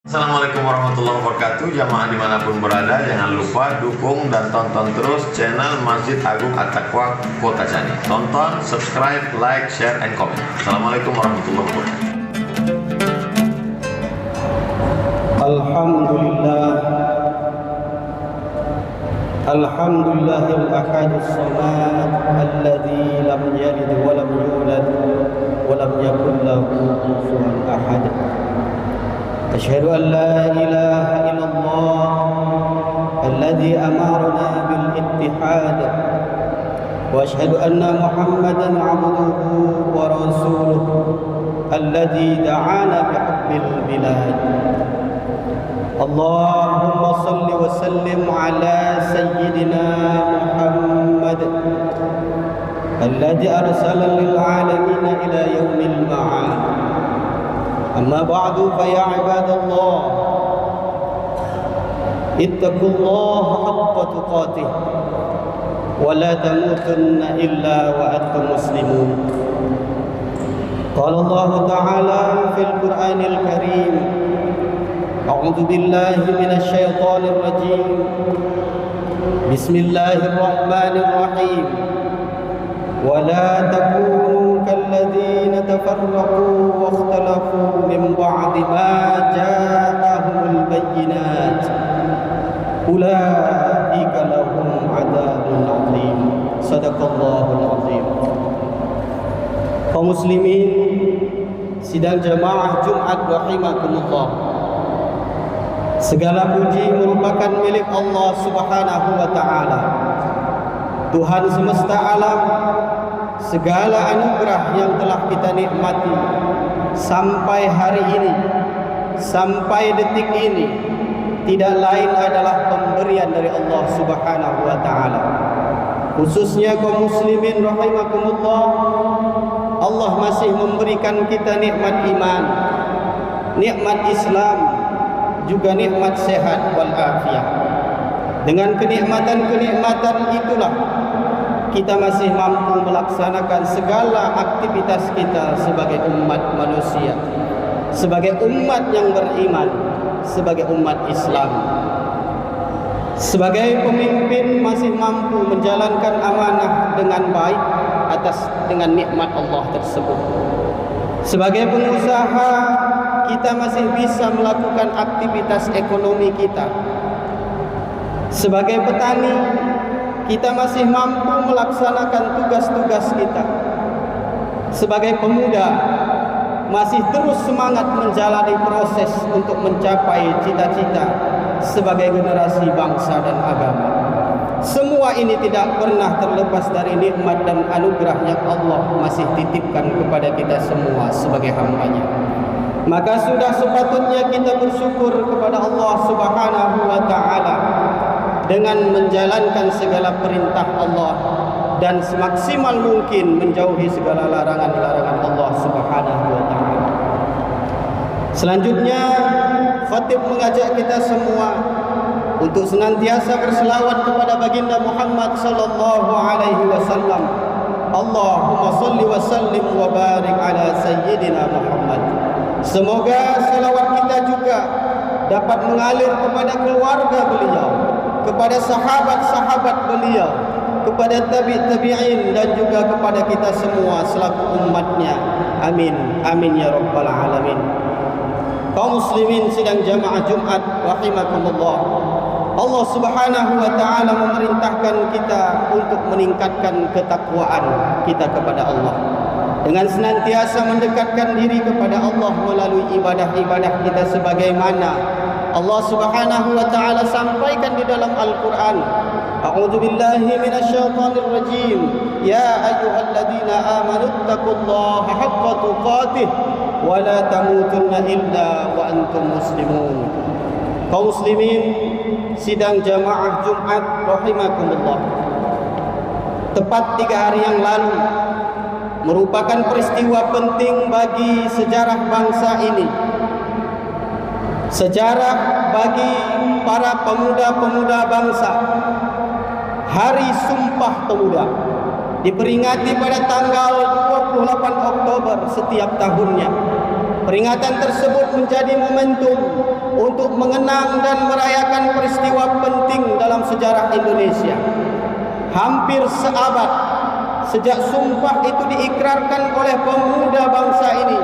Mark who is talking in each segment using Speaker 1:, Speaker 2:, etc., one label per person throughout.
Speaker 1: Assalamualaikum warahmatullahi wabarakatuh. Jamaah dimanapun berada, jangan lupa dukung dan tonton terus channel Masjid Agung At-Taqwa Kota Cani. Tonton, subscribe, like, share, and comment. Assalamualaikum warahmatullahi wabarakatuh.
Speaker 2: Alhamdulillahil ahadus samad alladzi lam yalid wa lam yulad wa lam yakul lahu kufuwan ahad. Asyhadu an la ilaha illallah alladzi amarna bil ittihad wa asyhadu anna Muhammadan 'abduhu wa rasuluhu alladzi da'ana bi hubbil bilad. Allahumma salli wa sallim ala sayyidina Muhammad alladzi arsala lil alamin ila yaumil ma'ad. Amma ba'du fa ya ibadallah ittaqullaha haqqa tuqatih wa la tamutunna illa wa antum muslimun. Qala Allah ta'ala fil Qur'anil Karim, a'udzu billahi minasy syaithanir rajim. Bismillahirrahmanirrahim. Wa la takunu kalladzina tafarraqu wa ikhtalafu min ba'di ma ja'ahumul bayyinat. Ulaika lahum 'adzabun 'adzim. Shadaqallahul 'adzim. Kaum muslimin sidang jamaah Jumat rahimakumullah. Segala puji merupakan milik Allah Subhanahu wa ta'ala, Tuhan semesta alam. Segala anugerah yang telah kita nikmati sampai hari ini, sampai detik ini, tidak lain adalah pemberian dari Allah Subhanahu wa ta'ala. Khususnya kaum muslimin rahimakumullah, Allah masih memberikan kita nikmat iman, nikmat Islam, juga nikmat sehat wal afiat. Dengan kenikmatan-kenikmatan itulah kita masih mampu melaksanakan segala aktivitas kita sebagai umat manusia, sebagai umat yang beriman, sebagai umat Islam. Sebagai pemimpin masih mampu menjalankan amanah dengan baik dengan nikmat Allah tersebut. Sebagai pengusaha, kita masih bisa melakukan aktivitas ekonomi kita. Sebagai petani, kita masih mampu melaksanakan tugas-tugas kita. Sebagai pemuda, masih terus semangat menjalani proses untuk mencapai cita-cita sebagai generasi bangsa dan agama. Semua ini tidak pernah terlepas dari nikmat dan anugerah yang Allah masih titipkan kepada kita semua sebagai hamba-Nya. Maka sudah sepatutnya kita bersyukur kepada Allah Subhanahu wa ta'ala dengan menjalankan segala perintah Allah dan semaksimal mungkin menjauhi segala larangan-larangan Allah Subhanahu wa ta'ala. Selanjutnya, khatib mengajak kita semua untuk senantiasa berselawat kepada baginda Muhammad sallallahu alaihi wasallam. Allahumma salli wa sallim wa barik ala sayyidina Muhammad. Semoga selawat kita juga dapat mengalir kepada keluarga beliau, kepada sahabat-sahabat beliau, kepada tabi'in dan juga kepada kita semua selaku umatnya. Amin. Amin ya rabbal alamin. Kaum muslimin sidang jamaah Jumat rahimakumullah, Allah Subhanahu wa ta'ala memerintahkan kita untuk meningkatkan ketakwaan kita kepada Allah dengan senantiasa mendekatkan diri kepada Allah melalui ibadah-ibadah kita sebagaimana Allah Subhanahu wa ta'ala sampaikan di dalam Al-Quran. A'udzu billahi minasyaitonir rajim. Ya ayyuhalladzina amanu taqullaha haqqa tuqatih wa la tamutunna illa wa antum muslimun. Kaum muslimin sidang jamaah Jumat rahimakumullah, tepat 3 hari yang lalu merupakan peristiwa penting bagi sejarah bangsa ini, sejarah bagi para pemuda-pemuda bangsa. Hari Sumpah Pemuda diperingati pada tanggal 28 Oktober setiap tahunnya. Peringatan tersebut menjadi momentum untuk mengenang dan merayakan peristiwa penting dalam sejarah Indonesia. Hampir seabad sejak sumpah itu diikrarkan oleh pemuda bangsa ini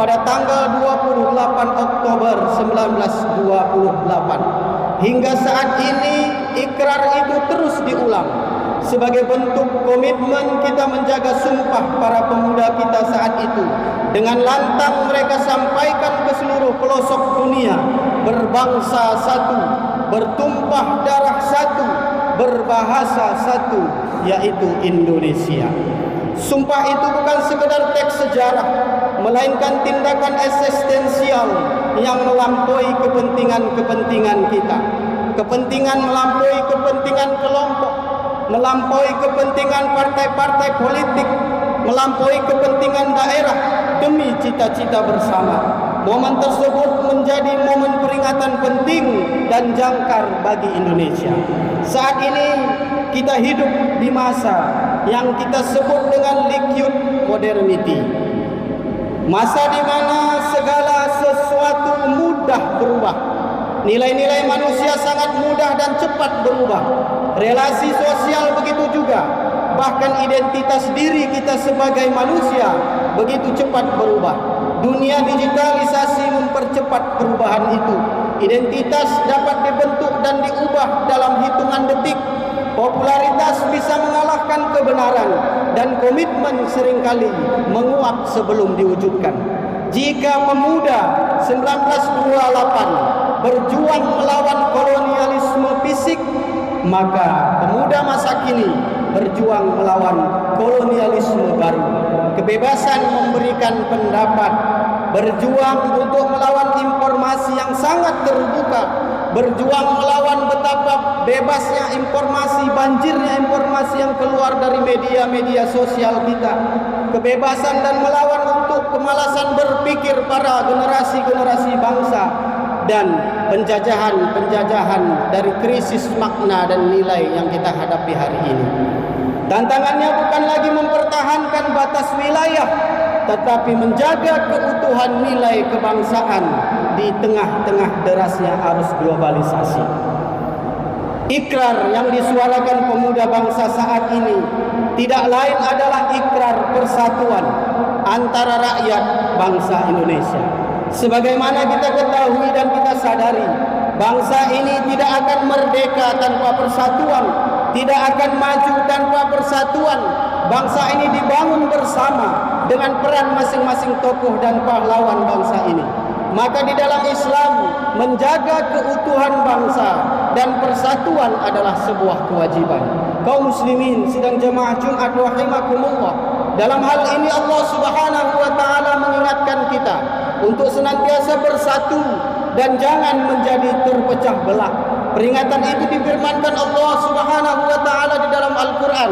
Speaker 2: pada tanggal 28 Oktober 1928. Hingga saat ini ikrar itu terus diulang sebagai bentuk komitmen kita menjaga sumpah para pemuda kita saat itu. Dengan lantang mereka sampaikan ke seluruh pelosok dunia, berbangsa satu, bertumpah darah satu, berbahasa satu, yaitu Indonesia. Sumpah itu bukan sekedar teks sejarah, melainkan tindakan eksistensial yang melampaui kepentingan-kepentingan kita. Kepentingan melampaui kepentingan kelompok, melampaui kepentingan partai-partai politik, melampaui kepentingan daerah demi cita-cita bersama. Momen tersebut menjadi momen peringatan penting dan jangkar bagi Indonesia. Saat ini kita hidup di masa yang kita sebut dengan liquid modernity. Masa di mana segala sesuatu mudah berubah. Nilai-nilai manusia sangat mudah dan cepat berubah. Relasi sosial begitu juga. Bahkan identitas diri kita sebagai manusia begitu cepat berubah. Dunia digitalisasi mempercepat perubahan itu. Identitas dapat dibentuk dan diubah dalam hitungan detik. Popularitas bisa mengalahkan kebenaran dan komitmen seringkali menguap sebelum diwujudkan. Jika pemuda 1928 berjuang melawan kolonialisme fisik, maka pemuda masa kini berjuang melawan kolonialisme baru. Kebebasan memberikan pendapat, berjuang untuk melawan informasi yang sangat terbuka, berjuang melawan betapa bebasnya informasi, banjirnya informasi yang keluar dari media-media sosial kita. Kebebasan dan melawan untuk kemalasan berpikir para generasi-generasi bangsa dan penjajahan dari krisis makna dan nilai yang kita hadapi hari ini. Tantangannya bukan lagi mempertahankan batas wilayah, tetapi menjaga keutuhan nilai kebangsaan di tengah-tengah derasnya arus globalisasi. Ikrar yang disuarakan pemuda bangsa saat ini tidak lain adalah ikrar persatuan antara rakyat bangsa Indonesia. Sebagaimana kita ketahui dan kita sadari, bangsa ini tidak akan merdeka tanpa persatuan, tidak akan maju tanpa persatuan. Bangsa ini dibangun bersama dengan peran masing-masing tokoh dan pahlawan bangsa ini. Maka di dalam Islam, menjaga keutuhan bangsa dan persatuan adalah sebuah kewajiban. Kaum muslimin sidang jemaah Jumat rahimakumullah, dalam hal ini Allah Subhanahu wa taala mengingatkan kita untuk senantiasa bersatu dan jangan menjadi terpecah belah. Peringatan itu difirmankan Allah Subhanahu wa taala di dalam Al-Qur'an,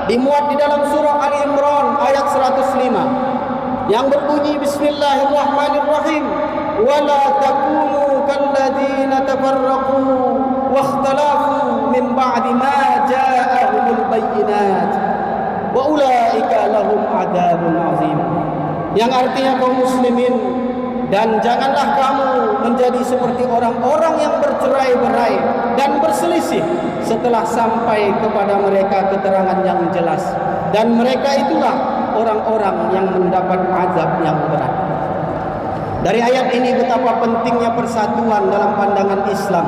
Speaker 2: dimuat di dalam surah Ali Imran ayat 105 yang berbunyi bismillahirrahmanirrahim, wala takunu kalladzina tafarraqu wakhtalafu min ba'di ma ja'ahumul bayyinat wa ulaika lahum adzabun azim. Yang artinya kaum muslimin, dan janganlah kamu menjadi seperti orang-orang yang bercerai-berai dan berselisih setelah sampai kepada mereka keterangan yang jelas, dan mereka itulah orang-orang yang mendapat azab yang berat. Dari ayat ini betapa pentingnya persatuan dalam pandangan Islam.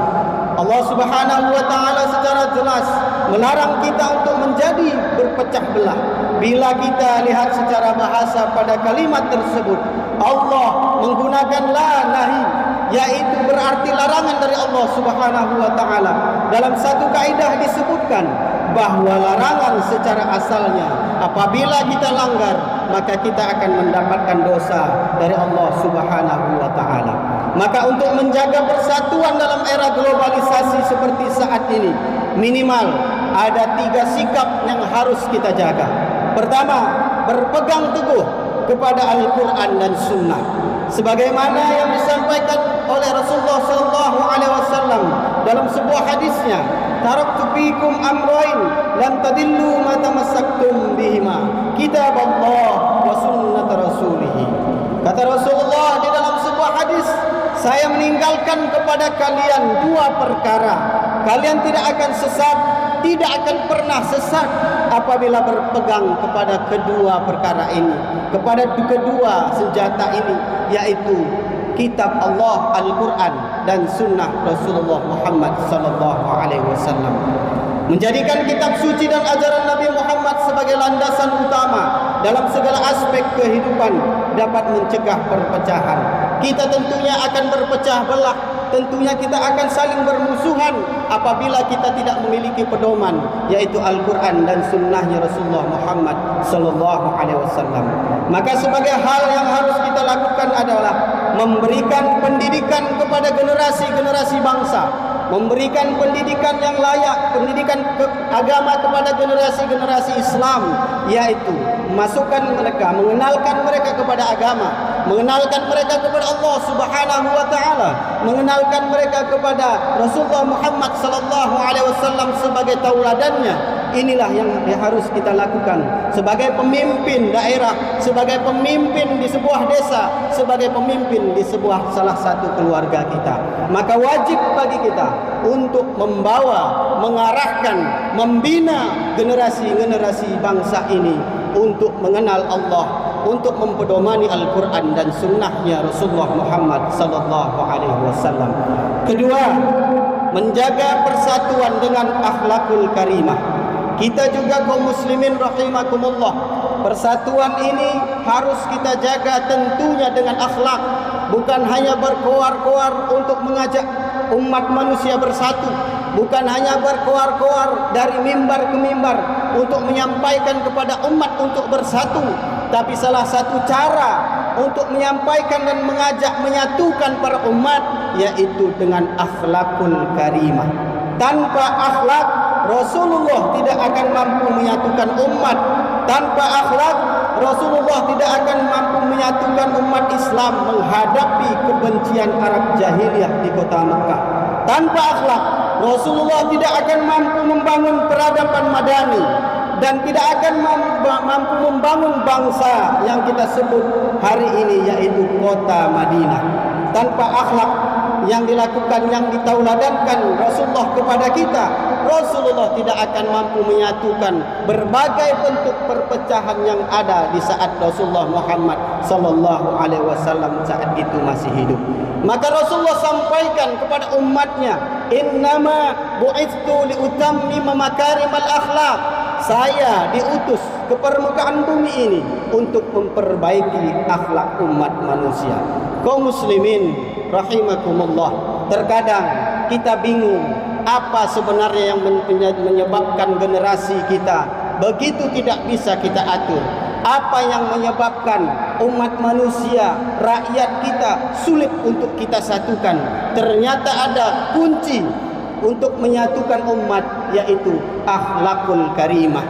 Speaker 2: Allah Subhanahu wa taala secara jelas melarang kita untuk menjadi berpecah belah. Bila kita lihat secara bahasa pada kalimat tersebut, Allah menggunakan la nahi, yaitu berarti larangan dari Allah Subhanahu wa taala. Dalam satu kaidah disebutkan bahwa larangan secara asalnya apabila kita langgar, maka kita akan mendapatkan dosa dari Allah Subhanahu wa taala. Maka untuk menjaga persatuan dalam era globalisasi seperti saat ini, minimal ada 3 sikap yang harus kita jaga. Pertama, berpegang teguh kepada Al-Quran dan Sunnah, sebagaimana yang disampaikan oleh Rasulullah SAW dalam sebuah hadisnya, taraktu fikum amrayn lan tadillu ma tamassaktum bihima, kitab Allah wa sunnat rasulih. Kata Rasulullah di hadis, saya meninggalkan kepada kalian dua perkara. Kalian tidak akan sesat, tidak akan pernah sesat apabila berpegang kepada kedua perkara ini, kepada kedua senjata ini, yaitu kitab Allah Al-Quran dan sunnah Rasulullah Muhammad sallallahu alaihi wasallam. Menjadikan kitab suci dan ajaran Nabi Muhammad sebagai landasan utama dalam segala aspek kehidupan dapat mencegah perpecahan. Kita tentunya akan berpecah belah, tentunya kita akan saling bermusuhan apabila kita tidak memiliki pedoman, yaitu Al-Quran dan sunnahnya Rasulullah Muhammad sallallahu alaihi wasallam. Maka sebagai hal yang harus kita lakukan adalah memberikan pendidikan kepada generasi-generasi bangsa, memberikan pendidikan yang layak, pendidikan agama kepada generasi-generasi Islam, yaitu memasukkan mereka, mengenalkan mereka kepada agama, mengenalkan mereka kepada Allah Subhanahu wa taala, mengenalkan mereka kepada Rasulullah Muhammad sallallahu alaihi wasallam sebagai tauladannya. Inilah yang harus kita lakukan sebagai pemimpin daerah, sebagai pemimpin di sebuah desa, sebagai pemimpin di sebuah salah satu keluarga kita. Maka wajib bagi kita untuk membawa, mengarahkan, membina generasi-generasi bangsa ini untuk mengenal Allah, untuk mempedomani Al-Quran dan sunnahnya Rasulullah Muhammad sallallahu alaihi wasallam. Kedua, menjaga persatuan dengan akhlakul karimah. Kita juga kaum muslimin rahimakumullah, persatuan ini harus kita jaga tentunya dengan akhlak, bukan hanya berkoar-koar untuk mengajak umat manusia bersatu, bukan hanya berkoar-koar dari mimbar ke mimbar untuk menyampaikan kepada umat untuk bersatu, tapi salah satu cara untuk menyampaikan dan mengajak menyatukan para umat yaitu dengan akhlakul karimah. Tanpa akhlak, Rasulullah tidak akan mampu menyatukan umat. Tanpa akhlak, Rasulullah tidak akan mampu menyatukan umat Islam menghadapi kebencian Arab jahiliyah di kota Mekah. Tanpa akhlak, Rasulullah tidak akan mampu membangun peradaban madani dan tidak akan mampu membangun bangsa yang kita sebut hari ini yaitu kota Madinah. Tanpa akhlak yang dilakukan, yang ditauladankan Rasulullah kepada kita, Rasulullah tidak akan mampu menyatukan berbagai bentuk perpecahan yang ada di saat Rasulullah Muhammad sallallahu alaihi wasallam saat itu masih hidup. Maka Rasulullah sampaikan kepada umatnya, "Innama bu'itsu liutammima makarimal akhlak." Saya diutus ke permukaan bumi ini untuk memperbaiki akhlak umat manusia. Kaum muslimin rahimakumullah, terkadang kita bingung apa sebenarnya yang menyebabkan generasi kita begitu tidak bisa kita atur. Apa yang menyebabkan umat manusia, rakyat kita sulit untuk kita satukan? Ternyata ada kunci untuk menyatukan umat, yaitu akhlakul karimah.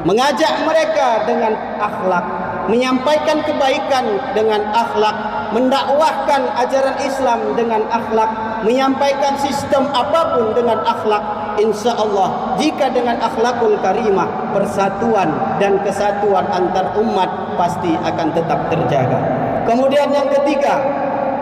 Speaker 2: Mengajak mereka dengan akhlak, menyampaikan kebaikan dengan akhlak, mendakwahkan ajaran Islam dengan akhlak, menyampaikan sistem apapun dengan akhlak. Insya Allah, jika dengan akhlakul karimah, persatuan dan kesatuan antar umat pasti akan tetap terjaga. Kemudian yang ketiga,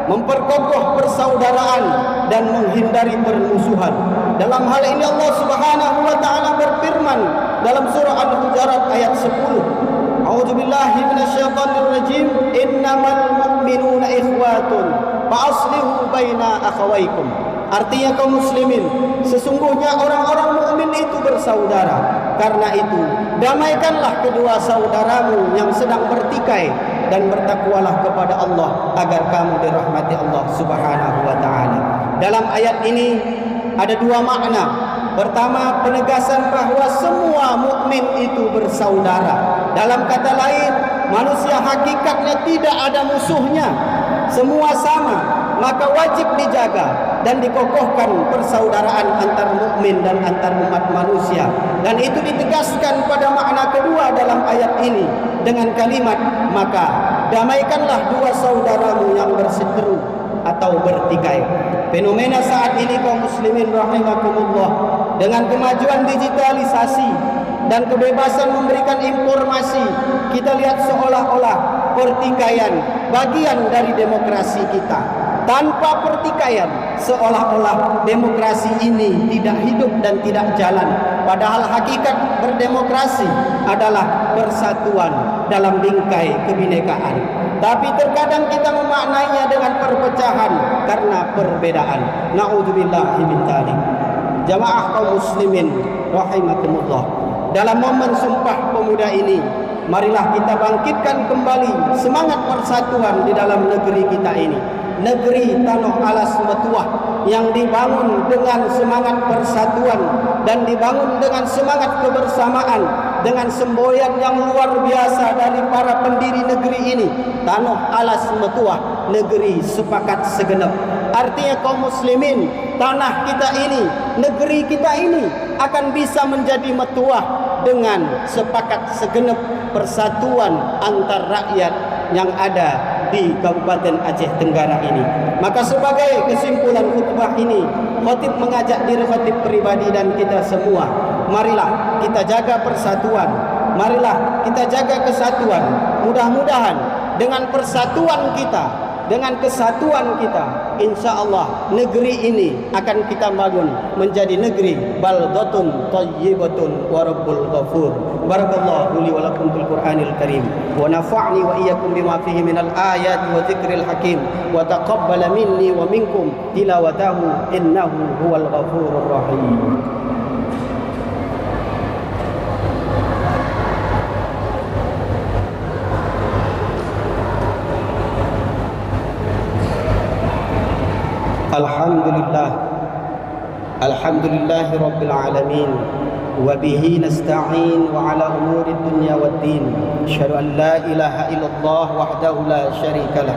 Speaker 2: memperkokoh persaudaraan dan menghindari permusuhan. Dalam hal ini Allah Subhanahu wa taala berfirman dalam surah Al-Hujurat ayat 10. A'udzubillahi minasyaitonir rajim. Innamal mu'minuna ikhwatun fa aslihu baina akhawaykum. Artinya kaum muslimin, sesungguhnya orang-orang mukmin itu bersaudara. Karena itu, damaikanlah kedua saudaramu yang sedang bertikai dan bertakwalah kepada Allah agar kamu dirahmati Allah Subhanahu wa taala. Dalam ayat ini ada dua makna. Pertama, penegasan bahwa semua mukmin itu bersaudara. Dalam kata lain, manusia hakikatnya tidak ada musuhnya. Semua sama, maka wajib dijaga dan dikokohkan persaudaraan antar mukmin dan antar umat manusia. Dan itu ditegaskan pada makna kedua dalam ayat ini dengan kalimat, maka damaikanlah dua saudaramu yang berseteru atau bertikai. Fenomena saat ini kaum muslimin rahimakumullah, dengan kemajuan digitalisasi dan kebebasan memberikan informasi, kita lihat seolah-olah pertikaian bagian dari demokrasi kita. tanpa pertikaian, seolah-olah demokrasi ini tidak hidup dan tidak jalan. Padahal hakikat berdemokrasi adalah persatuan dalam bingkai kebinekaan. Tapi terkadang kita memaknainya dengan perpecahan karena perbedaan. Na'udzubillahi min dzalik. Jamaah kaum muslimin rahimakumullah. Dalam momen Sumpah Pemuda ini, marilah kita bangkitkan kembali semangat persatuan di dalam negeri kita ini. Negeri Tanah Alas Metuah yang dibangun dengan semangat persatuan dan dibangun dengan semangat kebersamaan, dengan semboyan yang luar biasa dari para pendiri negeri ini. Tanah Alas Metuah, negeri sepakat segenap. Artinya kaum muslimin, tanah kita ini, negeri kita ini akan bisa menjadi metuah dengan sepakat segenap persatuan antar rakyat yang ada di Kabupaten Aceh Tenggara ini. Maka sebagai kesimpulan khutbah ini, khatib mengajak diri khatib pribadi dan kita semua, marilah kita jaga persatuan, marilah kita jaga kesatuan. Mudah-mudahan dengan persatuan kita, dengan kesatuan kita, insya Allah negeri ini akan kita bangun menjadi negeri baldatun thayyibatun wa rabbul ghafur. Barakallahu li wa lakum fil Qur'anil Karim wa nafa'ni wa iyyakum bima fihi minal ayati wa dzikril hakim wa taqabbala minni wa minkum tilawatahu innahu huwal ghafurur rahim. Alhamdulillah Rabbil Alamin wa bihi nasta'in wa ala umuri dunya waddin. Asyhadu an la ilaha illallah wahdahu la syarika lah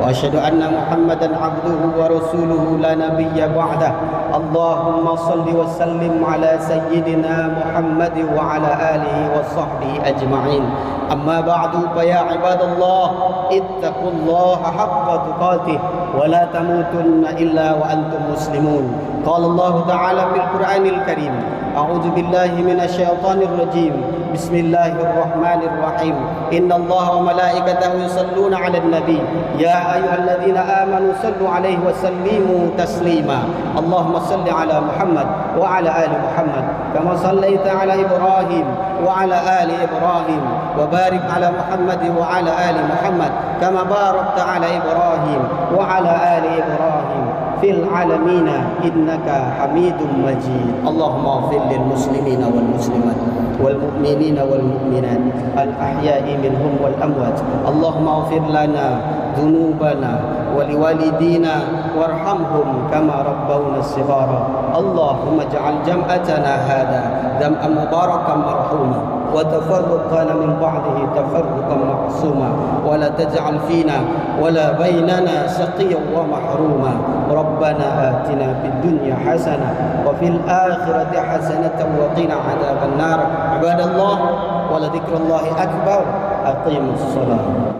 Speaker 2: wa asyhadu anna Muhammadan abduhu wa rasuluhu la nabiyya ba'dah. Allahumma salli wa sallim ala sayyidina Muhammad wa ala alihi wa sahbihi ajma'in. Amma ba'du, fa ya ibadallah ittaqullaha haqqa tuqatih wa la tamutunna illa wa antum muslimun. Qala Allah Ta'ala fil Qur'anil Karim, a'udzu billahi minasy syaithanir rajim. Bismillahirrahmanirrahim. Innallaha wa malaikatahu yusalluna 'alan nabi ya ayyuhalladzina amanu sallu 'alaihi wa sallimu taslima. Allahumma salli 'ala Muhammad wa 'ala ali Muhammad kama sallaita 'ala Ibrahim wa 'ala ali Ibrahim wa barik 'ala Muhammad wa 'ala ali Muhammad kama barakta 'ala Ibrahim wa 'ala ali Ibrahim fil alamina innaka hamidum majid. Allahumma ighfir lil muslimina wal muslimat wal mu'minina wal mu'minat al ahya'i minhum wal amwat. Allahumma ighfir lana dhunubana wa liwalidina warhamhum kama rabbawna shighara. Allahumma ij'al jam'atana hadha jam'an mubarakan marhuma وتفرقنا من بعده تفرقا معصوما ولا تجعل فينا ولا بيننا شقيا ومحروما. ربنا آتنا في الدنيا حسنة وفي الآخرة حسنة وقنا عذاب النار. عباد الله ولذكر الله أكبر. أقيموا الصلاة.